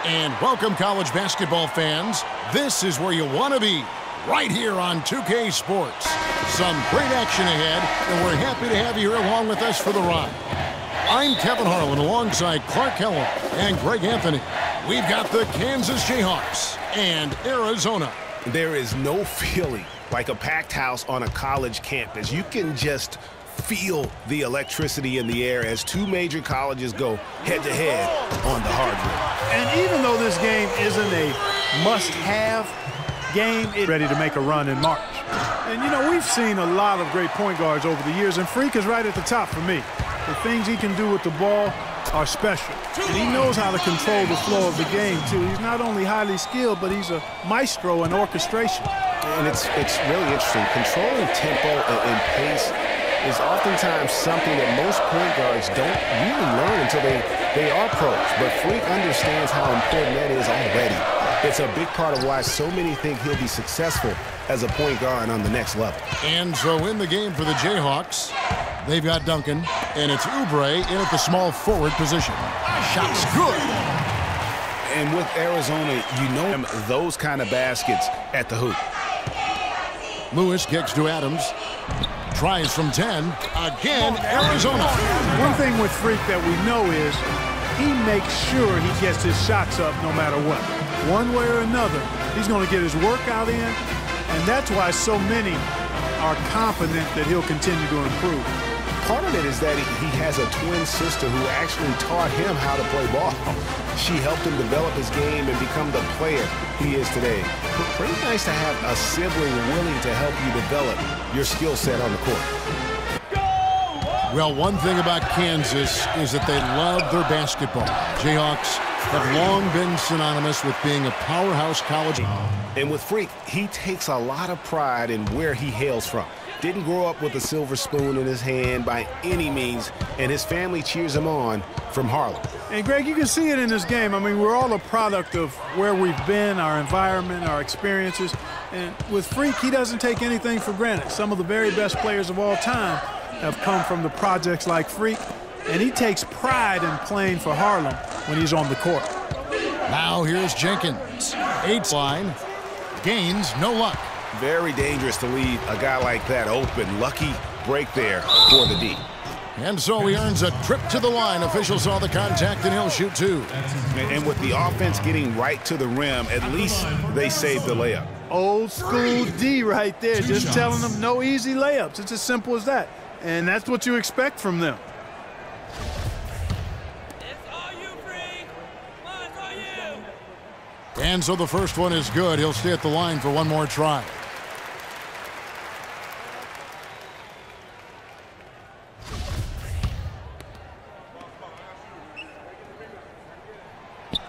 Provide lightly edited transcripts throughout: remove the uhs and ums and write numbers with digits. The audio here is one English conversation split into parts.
And welcome, college basketball fans. This is where you want to be, right here on 2K Sports. Some great action ahead, and we're happy to have you here along with us for the ride. I'm Kevin Harlan alongside Clark Kellum and Greg Anthony. We've got the Kansas Jayhawks and Arizona. There is no feeling like a packed house on a college campus. You can just feel the electricity in the air as two major colleges go head-to-head on the hardwood. And even though this game isn't a must-have game, it's ready to make a run in March. And, you know, we've seen a lot of great point guards over the years, and Freak is right at the top for me. The things he can do with the ball are special. And he knows how to control the flow of the game, too. He's not only highly skilled, but he's a maestro in orchestration. And it's really interesting. Controlling tempo and pace is oftentimes something that most point guards don't really learn until they are pros. But Freak understands how important that is already. It's a big part of why so many think he'll be successful as a point guard on the next level. And so in the game for the Jayhawks, they've got Duncan, and it's Oubre in at the small forward position. Shot's good. And with Arizona, you know those kind of baskets at the hoop. Lewis kicks to Adams. Tries from 10. Again, Arizona. One thing with Freak that we know is he makes sure he gets his shots up no matter what. One way or another, he's going to get his workout in, and that's why so many are confident that he'll continue to improve. Part of it is that he has a twin sister who actually taught him how to play ball. She helped him develop his game and become the player he is today. Pretty nice to have a sibling willing to help you develop your skill set on the court. Well, one thing about Kansas is that they love their basketball. Jayhawks have long been synonymous with being a powerhouse college. And with Freak, he takes a lot of pride in where he hails from. Didn't grow up with a silver spoon in his hand by any means, and his family cheers him on from Harlem. And, Greg, you can see it in this game. I mean, we're all a product of where we've been, our environment, our experiences. And with Freak, he doesn't take anything for granted. Some of the very best players of all time have come from the projects like Freak, and he takes pride in playing for Harlem when he's on the court. Now here's Jenkins. 8th line. Gains, no luck. Very dangerous to leave a guy like that open. Lucky break there for the D. And so he earns a trip to the line. Officials saw the contact, and he'll shoot two. And with the offense getting right to the rim, at least they saved the layup. Old school D right there, just telling them no easy layups. It's as simple as that. And that's what you expect from them. And so the first one is good. He'll stay at the line for one more try.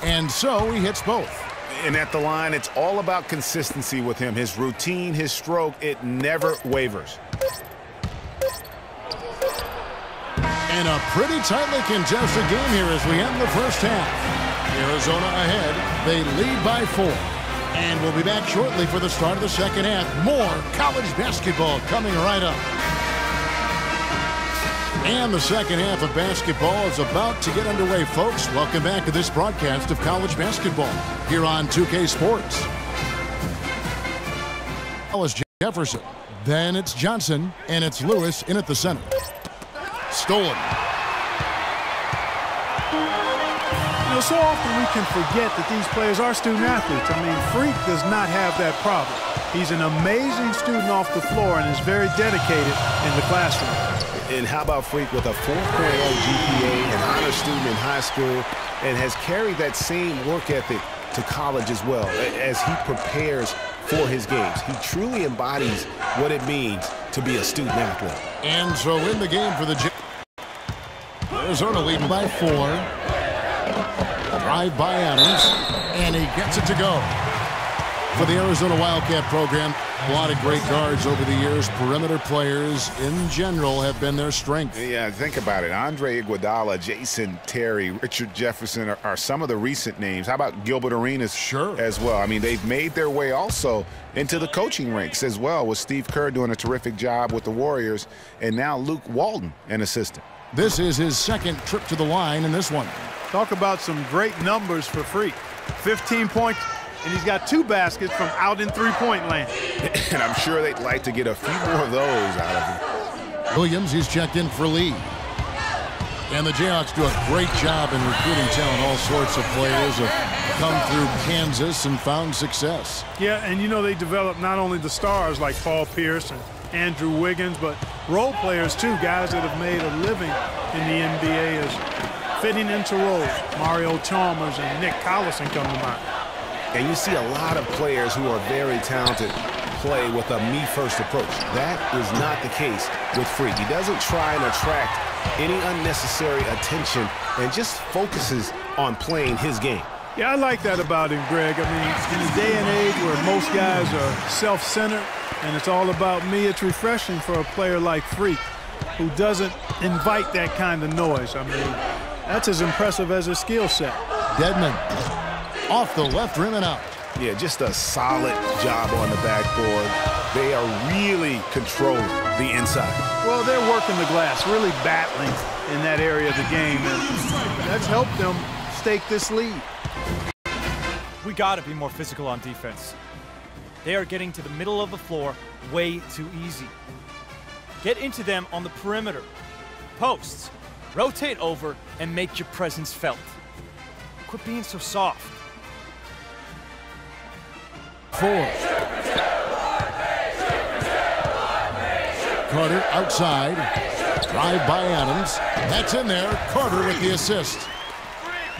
And so he hits both. And at the line, it's all about consistency with him. His routine, his stroke, it never wavers. And a pretty tightly contested game here as we end the first half. Arizona ahead. They lead by 4. And we'll be back shortly for the start of the second half. More college basketball coming right up. And the second half of basketball is about to get underway, folks. Welcome back to this broadcast of college basketball here on 2K Sports. It's Jefferson. Then it's Johnson, and it's Lewis in at the center. Stolen. You know, so often we can forget that these players are student athletes. I mean, Freak does not have that problem. He's an amazing student off the floor and is very dedicated in the classroom. And how about Freak with a 4.0 GPA, an honor student in high school, and has carried that same work ethic to college as well as he prepares for his games. He truly embodies what it means to be a student athlete. And so in the game for the Arizona leading by 4. Drive by Adams, and he gets it to go. For the Arizona Wildcat program, a lot of great guards over the years. Perimeter players in general have been their strength. Yeah, think about it. Andre Iguodala, Jason Terry, Richard Jefferson are some of the recent names. How about Gilbert Arenas as well? I mean, they've made their way also into the coaching ranks as well, with Steve Kerr doing a terrific job with the Warriors, and now Luke Walton, an assistant. This is his second trip to the line in this one. Talk about some great numbers for Freak. 15 points, and he's got 2 baskets from out in three-point land. And I'm sure they'd like to get a few more of those out of him. Williams is checked in for Lee. And the Jayhawks do a great job in recruiting talent. All sorts of players have come through Kansas and found success. Yeah, and you know they develop not only the stars like Paul Pierce and Andrew Wiggins, but role players too, guys that have made a living in the NBA as fitting into roles. Mario Chalmers and Nick Collison come to mind. And you see a lot of players who are very talented play with a me-first approach. That is not the case with Freak. He doesn't try and attract any unnecessary attention and just focuses on playing his game. Yeah, I like that about him, Greg. I mean, in a day and age where most guys are self-centered and it's all about me, it's refreshing for a player like Freak who doesn't invite that kind of noise. I mean, that's as impressive as his skill set. Dedmon off the left rim and out. Yeah, just a solid job on the backboard. They are really controlling the inside. Well, they're working the glass, really battling in that area of the game, and that's helped them stake this lead. We got to be more physical on defense. They are getting to the middle of the floor way too easy. Get into them on the perimeter. Posts, rotate over, and make your presence felt. Quit being so soft. 4. Carter outside. Drive by Adams. That's in there. Carter with the assist.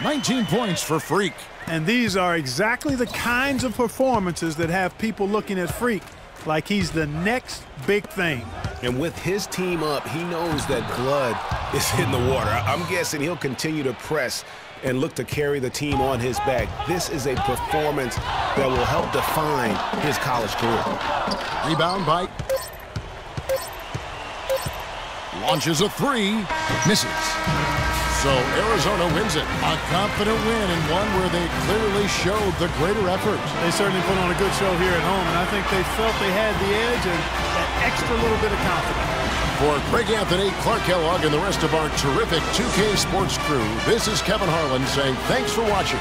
19 points for Freak. And these are exactly the kinds of performances that have people looking at Freak like he's the next big thing. And with his team up, he knows that blood is in the water. I'm guessing he'll continue to press and look to carry the team on his back. This is a performance that will help define his college career. Rebound by. Launches a 3. Misses. So Arizona wins it. A confident win and one where they clearly showed the greater effort. They certainly put on a good show here at home, and I think they felt they had the edge and that extra little bit of confidence. For Greg Anthony, Clark Kellogg, and the rest of our terrific 2K Sports crew, this is Kevin Harlan saying thanks for watching.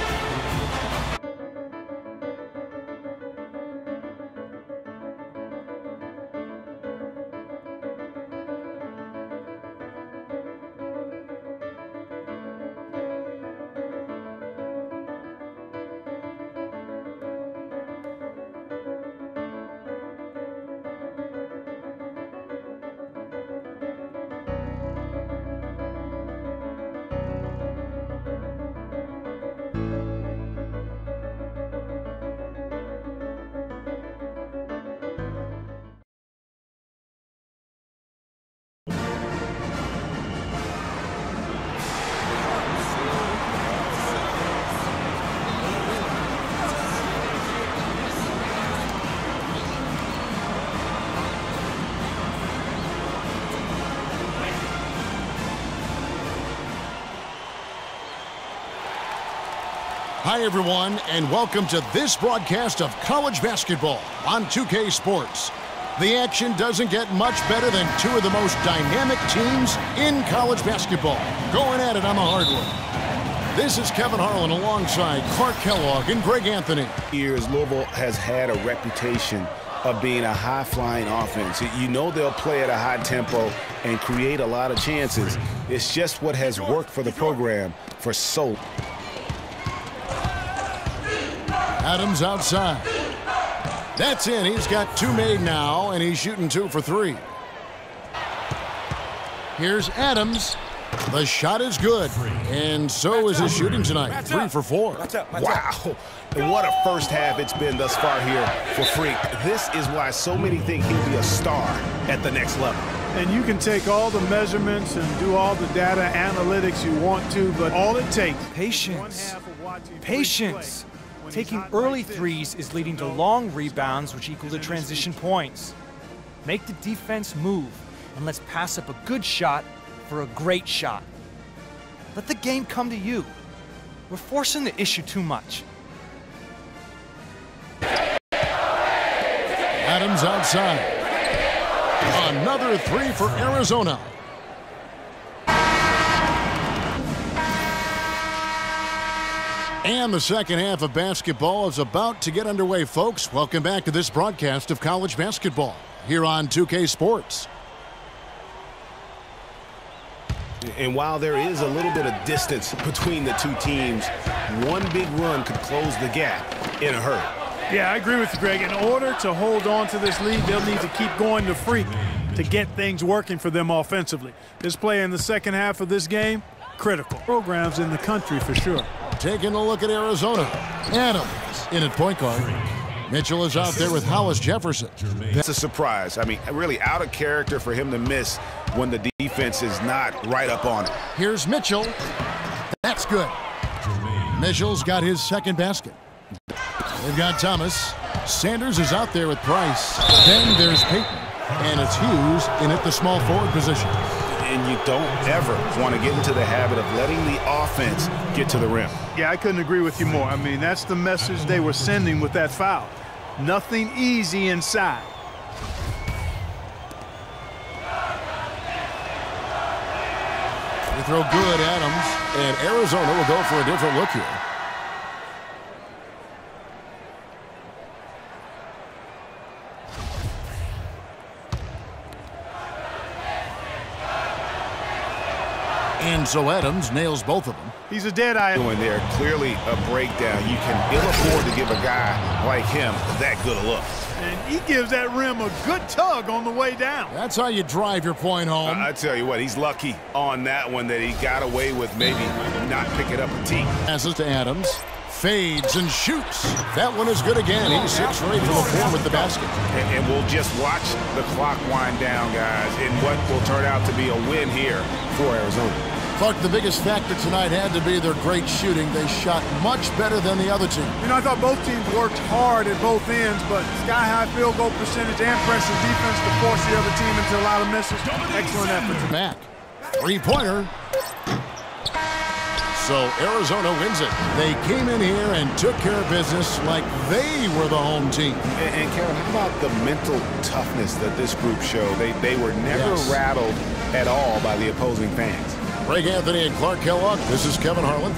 Hi, everyone, and welcome to this broadcast of college basketball on 2K Sports. The action doesn't get much better than two of the most dynamic teams in college basketball going at it on the hardwood. This is Kevin Harlan alongside Clark Kellogg and Greg Anthony. Years, Louisville has had a reputation of being a high-flying offense. You know they'll play at a high tempo and create a lot of chances. It's just what has worked for the program for so long. Adams outside. That's in. He's got 2 made now, and he's shooting 2 for 3. Here's Adams. The shot is good, and so is his shooting tonight. 3 for 4. Wow. And what a first half it's been thus far here for Freak. This is why so many think he'll be a star at the next level. And you can take all the measurements and do all the data analytics you want to, but all it takes. Patience. Patience. Taking early threes is leading to long rebounds, which equal to transition points. Make the defense move, and let's pass up a good shot for a great shot. Let the game come to you. We're forcing the issue too much. Adams outside. Another 3 for Arizona. And the second half of basketball is about to get underway, folks. Welcome back to this broadcast of college basketball here on 2K Sports. And while there is a little bit of distance between the two teams, one big run could close the gap in a hurry. Yeah, I agree with you, Greg. In order to hold on to this lead, they'll need to keep going to Freak to get things working for them offensively. This play in the second half of this game, critical. Programs in the country for sure. Taking a look at Arizona. Adams in at point guard. Mitchell is out there with Hollis Jefferson. That's a surprise. I mean, really out of character for him to miss when the defense is not right up on it. Here's Mitchell. That's good. Mitchell's got his second basket. They've got Thomas. Sanders is out there with Price. Then there's Payton. And it's Hughes in at the small forward position. And you don't ever want to get into the habit of letting the offense get to the rim. Yeah, I couldn't agree with you more. I mean, that's the message they were sending with that foul. Nothing easy inside. They throw good, Adams. And Arizona will go for a different look here. And so Adams nails both of them. He's a dead eye. Doing there, clearly a breakdown. You can ill afford to give a guy like him that good a look. And he gives that rim a good tug on the way down. That's how you drive your point home. I tell you what, he's lucky on that one that he got away with maybe not picking up a tee. Passes to Adams. Fades and shoots. That one is good again. He's 6 for 8 from the floor with the basket. And we'll just watch the clock wind down, guys, in what will turn out to be a win here for Arizona. Clark, the biggest factor tonight had to be their great shooting. They shot much better than the other team. You know, I thought both teams worked hard at both ends, but sky-high field goal percentage and pressure defense to force the other team into a lot of misses. Excellent effort. Back. Three-pointer. So Arizona wins it. They came in here and took care of business like they were the home team. And Kevin, how about the mental toughness that this group showed? They were never rattled at all by the opposing fans. Greg Anthony and Clark Kellogg. This is Kevin Harlan.